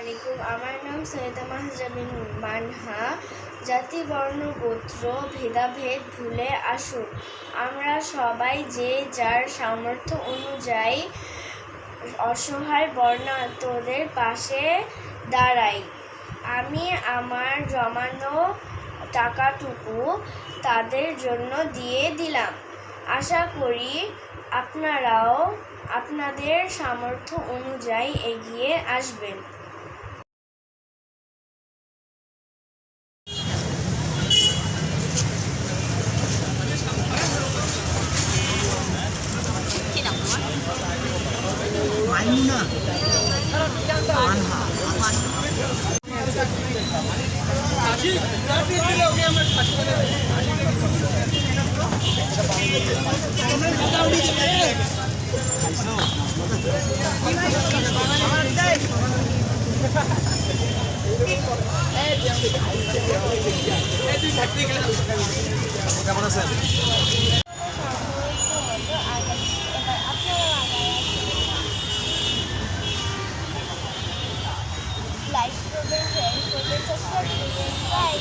আলাইকুম। আমার নাম সৈয়দা মাহজাবিন মানহা। জাতি, বর্ণ, গোত্র ভেদাভেদ ভুলে আসুন, আমরা সবাই যে যার সামর্থ্য অনুযায়ী অসহায় বর্ণাঢ্যদের পাশে দাঁড়াই। আমি আমার জমানো টাকাটুকু তাদের জন্য দিয়ে দিলাম। আশা করি আপনারাও আপনাদের সামর্থ্য অনুযায়ী এগিয়ে আসবেন। মাইমুনা মানহা কেমন আছেন? লাইক করবেন, শেয়ার করবেন, সাবস্ক্রাইব করবেন। বাই।